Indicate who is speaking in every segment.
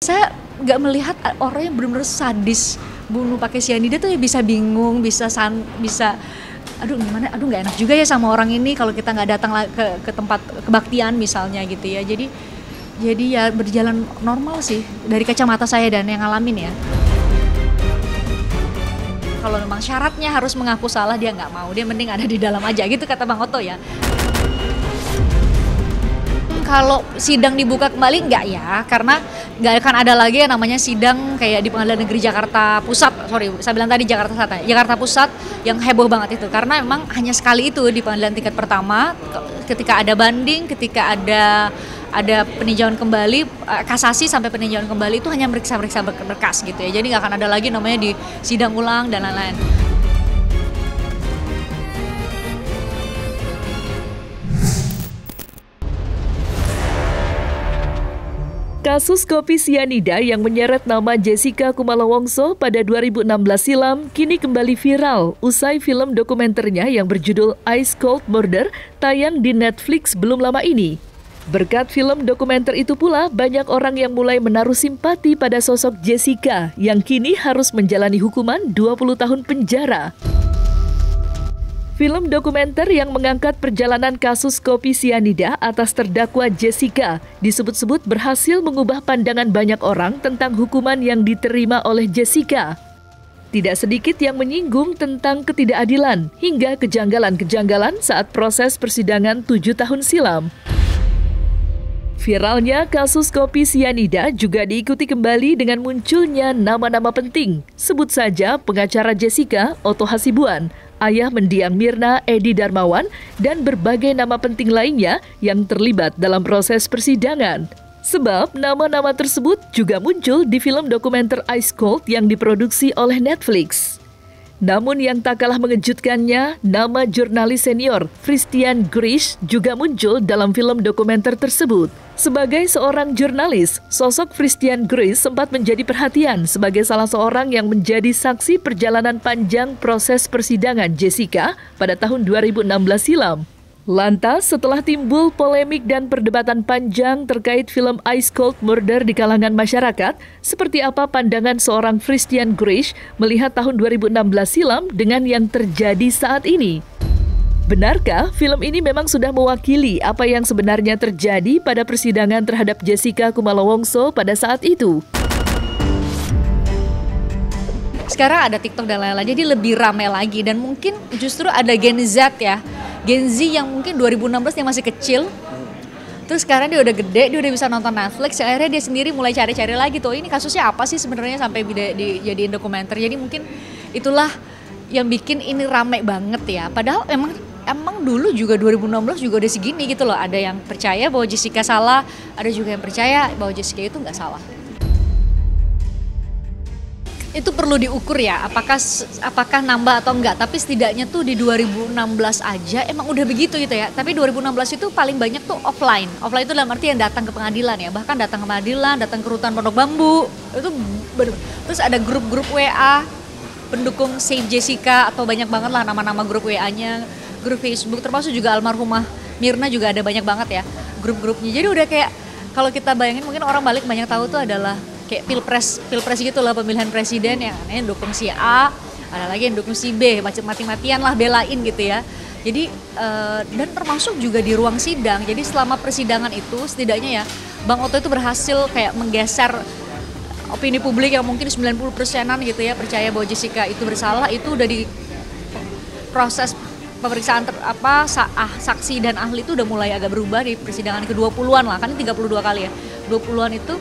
Speaker 1: Saya nggak melihat orang yang benar-benar sadis bunuh pakai sianida tuh ya bisa bingung, bisa aduh gimana, aduh nggak enak juga ya sama orang ini kalau kita nggak datang ke tempat kebaktian misalnya gitu ya. Jadi ya berjalan normal sih dari kacamata saya dan yang ngalamin ya. Kalau memang syaratnya harus mengaku salah, dia nggak mau, dia mending ada di dalam aja gitu kata Bang Otto ya. Kalau sidang dibuka kembali enggak ya, karena nggak akan ada lagi yang namanya sidang kayak di Pengadilan Negeri Jakarta Pusat, saya bilang tadi Jakarta Selatan, Jakarta Pusat yang heboh banget itu, karena memang hanya sekali itu di pengadilan tingkat pertama, ketika ada banding, ketika ada peninjauan kembali, kasasi sampai peninjauan kembali itu hanya meriksa berkas gitu ya, jadi nggak akan ada lagi namanya di sidang ulang dan lain-lain.
Speaker 2: Kasus kopi sianida yang menyeret nama Jessica Kumala Wongso pada 2016 silam kini kembali viral usai film dokumenternya yang berjudul Ice Cold Murder tayang di Netflix belum lama ini. Berkat film dokumenter itu pula, banyak orang yang mulai menaruh simpati pada sosok Jessica yang kini harus menjalani hukuman 20 tahun penjara. Film dokumenter yang mengangkat perjalanan kasus kopi sianida atas terdakwa Jessica disebut-sebut berhasil mengubah pandangan banyak orang tentang hukuman yang diterima oleh Jessica. Tidak sedikit yang menyinggung tentang ketidakadilan hingga kejanggalan-kejanggalan saat proses persidangan 7 tahun silam. Viralnya kasus kopi sianida juga diikuti kembali dengan munculnya nama-nama penting. Sebut saja pengacara Jessica, Otto Hasibuan, ayah mendiang Mirna, Edi Darmawan, dan berbagai nama penting lainnya yang terlibat dalam proses persidangan. Sebab nama-nama tersebut juga muncul di film dokumenter Ice Cold yang diproduksi oleh Netflix. Namun yang tak kalah mengejutkannya, nama jurnalis senior Christian Grish juga muncul dalam film dokumenter tersebut. Sebagai seorang jurnalis, sosok Christian Grish sempat menjadi perhatian sebagai salah seorang yang menjadi saksi perjalanan panjang proses persidangan Jessica pada tahun 2016 silam. Lantas, setelah timbul polemik dan perdebatan panjang terkait film Ice Cold Murder di kalangan masyarakat, seperti apa pandangan seorang Christian Grish melihat tahun 2016 silam dengan yang terjadi saat ini? Benarkah film ini memang sudah mewakili apa yang sebenarnya terjadi pada persidangan terhadap Jessica Kumala Wongso pada saat itu?
Speaker 1: Sekarang ada TikTok dan lain-lain, jadi lebih ramai lagi dan mungkin justru ada Gen Z ya. Gen Z yang mungkin 2016 dia masih kecil, terus sekarang dia udah gede, dia udah bisa nonton Netflix, akhirnya dia sendiri mulai cari-cari lagi tuh ini kasusnya apa sih sebenarnya sampai dijadiin dokumenter. Jadi mungkin itulah yang bikin ini rame banget ya. Padahal emang dulu juga 2016 juga udah segini gitu loh. Ada yang percaya bahwa Jessica salah, ada juga yang percaya bahwa Jessica itu nggak salah. Itu perlu diukur ya, apakah nambah atau enggak, tapi setidaknya tuh di 2016 aja emang udah begitu gitu ya. Tapi 2016 itu paling banyak tuh offline itu dalam arti yang datang ke pengadilan ya, bahkan datang ke pengadilan, datang ke rutan Pondok Bambu, itu terus ada grup-grup WA pendukung Save Jessica atau banyak banget lah nama-nama grup WA-nya, grup Facebook, termasuk juga almarhumah Mirna juga ada banyak banget ya grup-grupnya. Jadi udah kayak kalau kita bayangin mungkin orang balik banyak tahu tuh adalah kayak pilpres gitu lah, pemilihan presiden yang aneh dukung si A, ada lagi yang dukung si B, mati-matian lah belain gitu ya. Jadi dan termasuk juga di ruang sidang. Jadi selama persidangan itu setidaknya ya Bang Otto itu berhasil kayak menggeser opini publik yang mungkin 90%-an gitu ya percaya bahwa Jessica itu bersalah, itu udah di proses pemeriksaan saksi dan ahli itu udah mulai agak berubah di persidangan ke-20-an lah, kan 32 kali ya. 20-an itu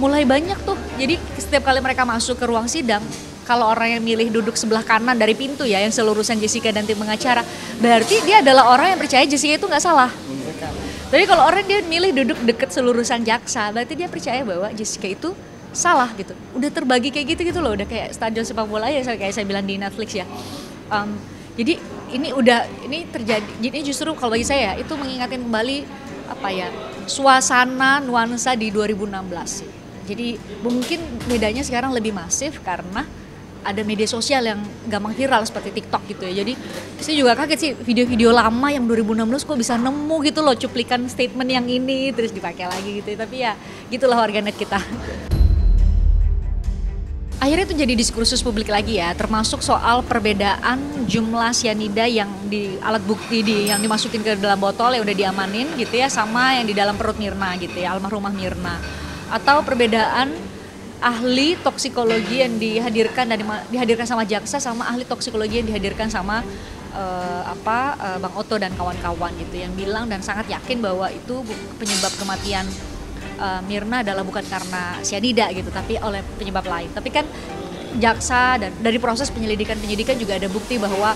Speaker 1: mulai banyak tuh, jadi setiap kali mereka masuk ke ruang sidang, kalau orang yang milih duduk sebelah kanan dari pintu ya, yang selurusan Jessica dan tim pengacara, berarti dia adalah orang yang percaya Jessica itu nggak salah. Tapi kalau orang dia milih duduk deket selurusan jaksa, berarti dia percaya bahwa Jessica itu salah gitu. Udah terbagi kayak gitu loh, udah kayak stadion sepak bola ya, kayak saya bilang di Netflix ya. Jadi ini terjadi, jadi justru kalau bagi saya itu mengingatkan kembali suasana nuansa di 2016. Jadi mungkin bedanya sekarang lebih masif karena ada media sosial yang gampang viral seperti TikTok gitu ya. Jadi saya juga kaget sih video-video lama yang 2016 kok bisa nemu gitu loh cuplikan statement yang ini terus dipakai lagi gitu. Tapi ya gitulah warganet kita. Akhirnya itu jadi diskursus publik lagi ya, termasuk soal perbedaan jumlah sianida yang di alat bukti yang dimasukin ke dalam botol yang udah diamanin gitu ya, sama yang di dalam perut Mirna gitu ya, almarhumah Mirna. Atau perbedaan ahli toksikologi yang dihadirkan sama jaksa sama ahli toksikologi yang dihadirkan sama Bang Otto dan kawan-kawan gitu, yang bilang dan sangat yakin bahwa itu penyebab kematian Mirna adalah bukan karena sianida gitu, tapi oleh penyebab lain. Tapi kan jaksa dan dari proses penyidikan juga ada bukti bahwa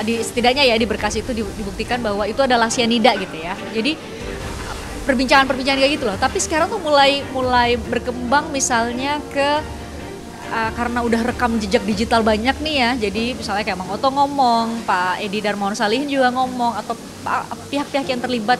Speaker 1: setidaknya ya di berkas itu dibuktikan bahwa itu adalah sianida gitu ya. Jadi perbincangan kayak gitu loh. Tapi sekarang tuh mulai berkembang misalnya ke karena udah rekam jejak digital banyak nih ya. Jadi misalnya kayak Bang Otto ngomong, Pak Edi Darmawan Salihin juga ngomong, atau pihak-pihak yang terlibat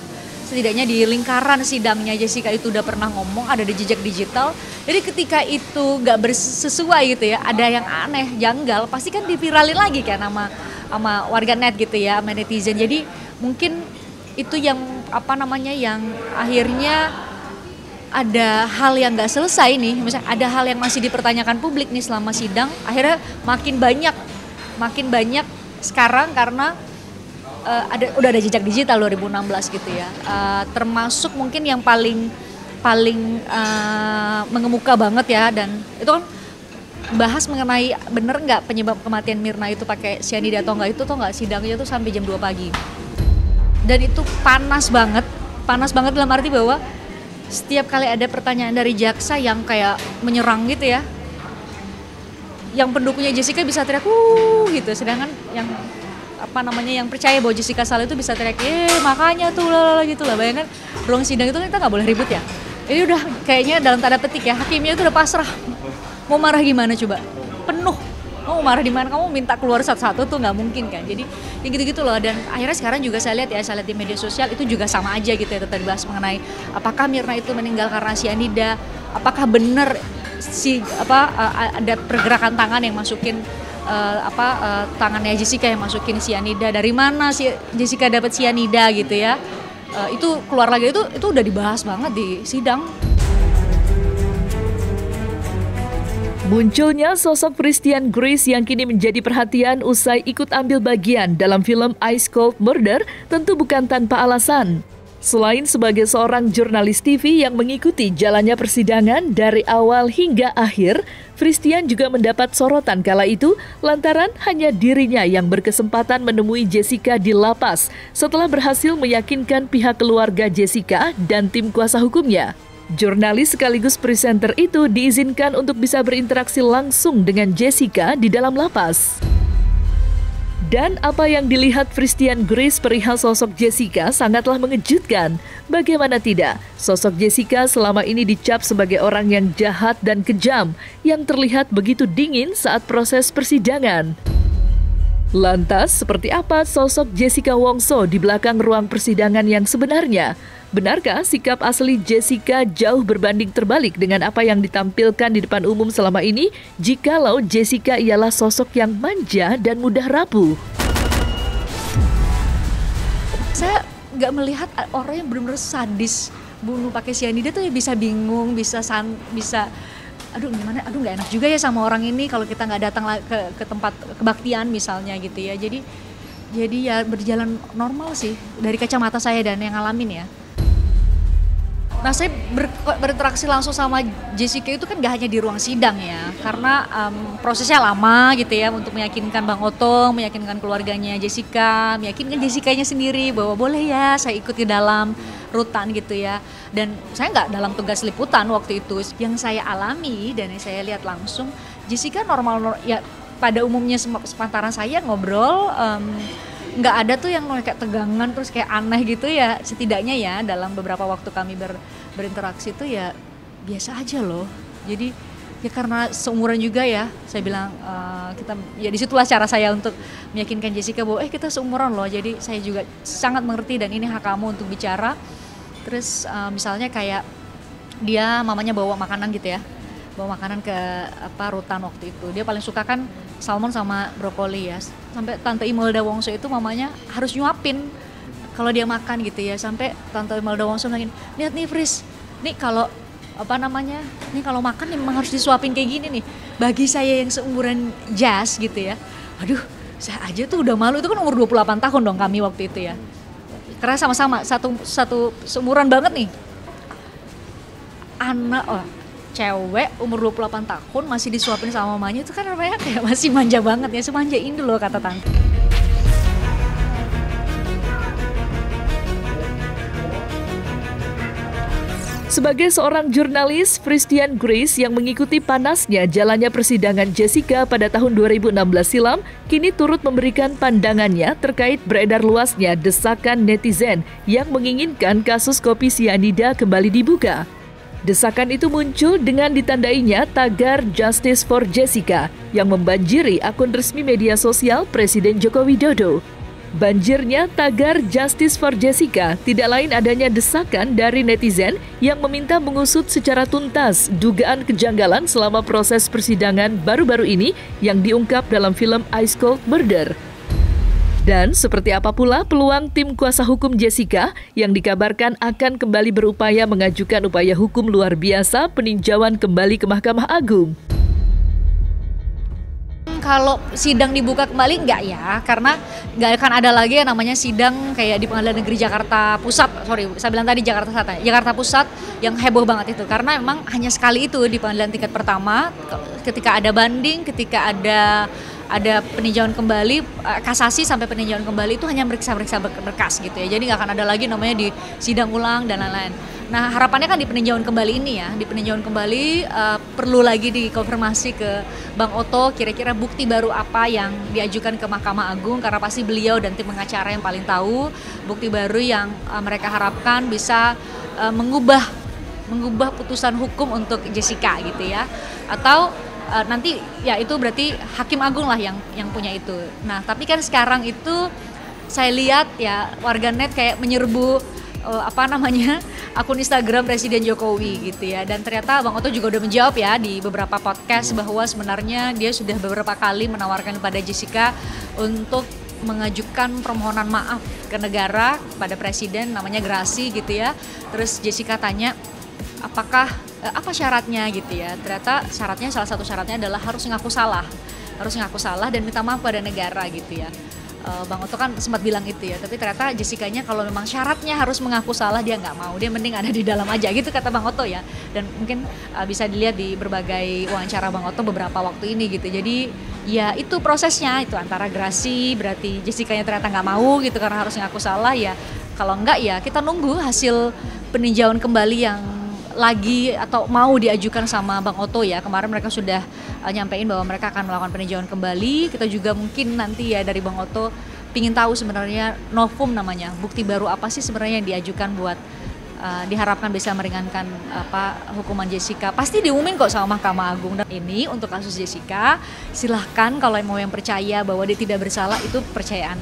Speaker 1: setidaknya di lingkaran sidangnya Jessica itu udah pernah ngomong, ada di jejak digital. Jadi ketika itu nggak sesuai gitu ya, ada yang aneh, janggal, pasti kan diviralin lagi kan sama warganet gitu ya, sama netizen. Jadi mungkin itu yang yang akhirnya ada hal yang nggak selesai nih, misalnya ada hal yang masih dipertanyakan publik nih selama sidang, akhirnya makin banyak sekarang karena udah ada jejak digital 2016 gitu ya, termasuk mungkin yang paling mengemuka banget ya, dan itu kan bahas mengenai bener nggak penyebab kematian Mirna itu pakai sianida atau nggak, sidangnya tuh sampai jam 2 pagi dan itu panas banget dalam arti bahwa setiap kali ada pertanyaan dari jaksa yang kayak menyerang gitu ya, yang pendukungnya Jessica bisa teriak gitu, sedangkan yang yang percaya bahwa Jessica salah itu bisa teriak, makanya tuh gitu lah. Bayangkan ruang sidang itu kita nggak boleh ribut ya. Ini udah kayaknya dalam tanda petik ya, hakimnya itu udah pasrah. Mau marah gimana coba? Penuh. Mau marah di mana? Kamu minta keluar satu-satu tuh nggak mungkin kan. Jadi ya gitu-gitu loh. Dan akhirnya sekarang juga saya lihat di media sosial itu juga sama aja gitu ya, tetap dibahas mengenai apakah Mirna itu meninggal karena sianida, apakah benar ada pergerakan tangan yang masukin tangannya Jessica yang masukin sianida, dari mana si Jessica dapat sianida gitu ya. Itu keluar lagi, itu udah dibahas banget di sidang.
Speaker 2: Munculnya sosok Christian Grace yang kini menjadi perhatian usai ikut ambil bagian dalam film Ice Cold Murder tentu bukan tanpa alasan. Selain sebagai seorang jurnalis TV yang mengikuti jalannya persidangan dari awal hingga akhir, Christian juga mendapat sorotan kala itu lantaran hanya dirinya yang berkesempatan menemui Jessica di lapas setelah berhasil meyakinkan pihak keluarga Jessica dan tim kuasa hukumnya. Jurnalis sekaligus presenter itu diizinkan untuk bisa berinteraksi langsung dengan Jessica di dalam lapas. Dan apa yang dilihat Christian Grace perihal sosok Jessica sangatlah mengejutkan. Bagaimana tidak, sosok Jessica selama ini dicap sebagai orang yang jahat dan kejam, yang terlihat begitu dingin saat proses persidangan. Lantas, seperti apa sosok Jessica Wongso di belakang ruang persidangan yang sebenarnya? Benarkah sikap asli Jessica jauh berbanding terbalik dengan apa yang ditampilkan di depan umum selama ini, jikalau Jessica ialah sosok yang manja dan mudah rapuh?
Speaker 1: Saya nggak melihat orang yang benar-benar sadis bunuh pakai sianida tuh ya bisa bingung, bisa aduh nggak enak juga ya sama orang ini kalau kita nggak datang ke tempat kebaktian misalnya gitu ya. Jadi ya berjalan normal sih dari kacamata saya dan yang ngalamin ya. Nah, saya berinteraksi langsung sama Jessica itu kan gak hanya di ruang sidang ya, karena prosesnya lama gitu ya untuk meyakinkan Bang Otto, meyakinkan keluarganya Jessica, meyakinkan Jessicanya sendiri bahwa boleh ya saya ikut di dalam rutan gitu ya. Dan saya nggak dalam tugas liputan waktu itu. Yang saya alami dan yang saya lihat langsung, Jessica normal ya pada umumnya sepantaran saya ngobrol, nggak ada tuh yang kayak tegangan terus kayak aneh gitu ya. Setidaknya ya dalam beberapa waktu kami berinteraksi tuh ya biasa aja loh. Jadi ya karena seumuran juga ya, saya bilang kita ya disitulah cara saya untuk meyakinkan Jessica bahwa kita seumuran loh, jadi saya juga sangat mengerti dan ini hak kamu untuk bicara. Terus misalnya kayak dia mamanya bawa makanan gitu ya, bawa makanan ke rutan waktu itu, dia paling suka kan salmon sama brokoli ya, sampai Tante Imelda Wongso itu mamanya harus nyuapin kalau dia makan gitu ya, sampai Tante Imelda Wongso bilang, lihat nih Fris, nih kalau Ini kalau makan memang harus disuapin kayak gini nih. Bagi saya yang seumuran Jas gitu ya, aduh saya aja tuh udah malu, itu kan umur 28 tahun dong kami waktu itu ya. Karena sama-sama satu seumuran banget nih. Cewek umur 28 tahun masih disuapin sama mamanya, itu kan namanya kayak masih manja banget ya, semanja ini loh kata tante.
Speaker 2: Sebagai seorang jurnalis, Christian Grace yang mengikuti panasnya jalannya persidangan Jessica pada tahun 2016 silam, kini turut memberikan pandangannya terkait beredar luasnya desakan netizen yang menginginkan kasus kopi sianida kembali dibuka. Desakan itu muncul dengan ditandainya tagar Justice for Jessica yang membanjiri akun resmi media sosial Presiden Joko Widodo. Banjirnya tagar Justice for Jessica tidak lain adanya desakan dari netizen yang meminta mengusut secara tuntas dugaan kejanggalan selama proses persidangan baru-baru ini yang diungkap dalam film Ice Cold Murder. Dan seperti apa pula peluang tim kuasa hukum Jessica yang dikabarkan akan kembali berupaya mengajukan upaya hukum luar biasa peninjauan kembali ke Mahkamah Agung.
Speaker 1: Kalau sidang dibuka kembali enggak ya, karena enggak akan ada lagi yang namanya sidang kayak di Pengadilan Negeri Jakarta Pusat, saya bilang tadi Jakarta Selatan, Jakarta Pusat yang heboh banget itu, karena memang hanya sekali itu di pengadilan tingkat pertama, ketika ada banding, ketika ada peninjauan kembali, kasasi sampai peninjauan kembali itu hanya meriksa berkas gitu ya. Jadi nggak akan ada lagi namanya di sidang ulang dan lain-lain. Nah harapannya kan di peninjauan kembali ini ya, di peninjauan kembali perlu lagi dikonfirmasi ke Bang Oto kira-kira bukti baru apa yang diajukan ke Mahkamah Agung, karena pasti beliau dan tim pengacara yang paling tahu bukti baru yang mereka harapkan bisa mengubah putusan hukum untuk Jessica gitu ya. Atau nanti ya itu berarti Hakim Agung lah yang punya itu. Nah tapi kan sekarang itu saya lihat ya warganet kayak menyerbu akun Instagram Presiden Jokowi gitu ya, dan ternyata Bang Oto juga udah menjawab ya di beberapa podcast bahwa sebenarnya dia sudah beberapa kali menawarkan kepada Jessica untuk mengajukan permohonan maaf ke negara pada Presiden, namanya gerasi gitu ya. Terus Jessica tanya apakah apa syaratnya gitu ya. Ternyata salah satu syaratnya adalah harus ngaku salah dan minta maaf pada negara gitu ya. Bang Oto kan sempat bilang itu ya, tapi ternyata Jessica-nya kalau memang syaratnya harus mengaku salah dia nggak mau, dia mending ada di dalam aja gitu kata Bang Oto ya. Dan mungkin bisa dilihat di berbagai wawancara Bang Oto beberapa waktu ini gitu. Jadi ya itu prosesnya, itu antara gerasi berarti Jessica-nya ternyata nggak mau gitu karena harus ngaku salah ya. Kalau enggak ya kita nunggu hasil peninjauan kembali yang lagi atau mau diajukan sama Bang Oto ya. Kemarin mereka sudah nyampein bahwa mereka akan melakukan peninjauan kembali. Kita juga mungkin nanti ya dari Bang Oto pingin tahu sebenarnya novum namanya, bukti baru apa sih sebenarnya yang diajukan buat diharapkan bisa meringankan hukuman Jessica. Pasti diumumin kok sama Mahkamah Agung. Dan ini untuk kasus Jessica silahkan kalau mau yang percaya bahwa dia tidak bersalah, itu percayaan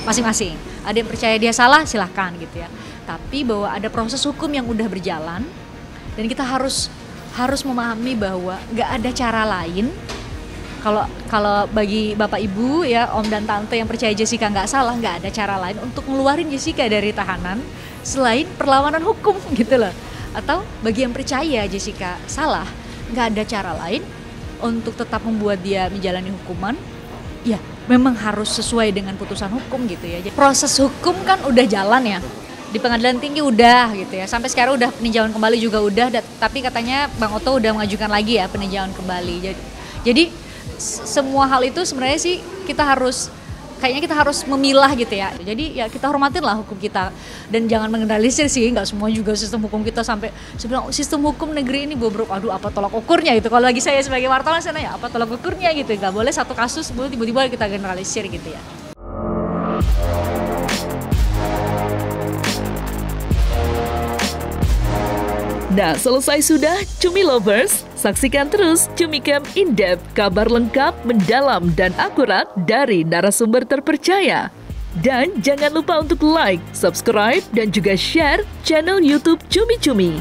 Speaker 1: masing-masing. Ada yang percaya dia salah silahkan gitu ya. Tapi bahwa ada proses hukum yang udah berjalan dan kita harus memahami bahwa nggak ada cara lain. Kalau bagi Bapak Ibu ya, Om dan Tante yang percaya Jessica nggak salah, nggak ada cara lain untuk ngeluarin Jessica dari tahanan selain perlawanan hukum gitu loh. Atau bagi yang percaya Jessica salah, nggak ada cara lain untuk tetap membuat dia menjalani hukuman. Ya memang harus sesuai dengan putusan hukum gitu ya. Proses hukum kan udah jalan ya. Di pengadilan tinggi udah gitu ya, sampai sekarang udah peninjauan kembali juga udah, tapi katanya Bang Oto udah mengajukan lagi ya peninjauan kembali. Jadi semua hal itu sebenarnya sih kita harus memilah gitu ya. Jadi ya kita hormatin lah hukum kita dan jangan mengeneralisir sih, nggak semua juga sistem hukum kita sampai sebilang sistem hukum negeri ini bobrok. Aduh apa tolak ukurnya gitu. Kalau lagi saya sebagai wartawan saya nanya apa tolak ukurnya gitu. Nggak boleh satu kasus tiba-tiba kita generalisir gitu ya.
Speaker 2: Nah, selesai sudah Cumi Lovers. Saksikan terus Cumi Camp In-Depth, kabar lengkap, mendalam, dan akurat dari narasumber terpercaya. Dan jangan lupa untuk like, subscribe, dan juga share channel YouTube Cumi Cumi.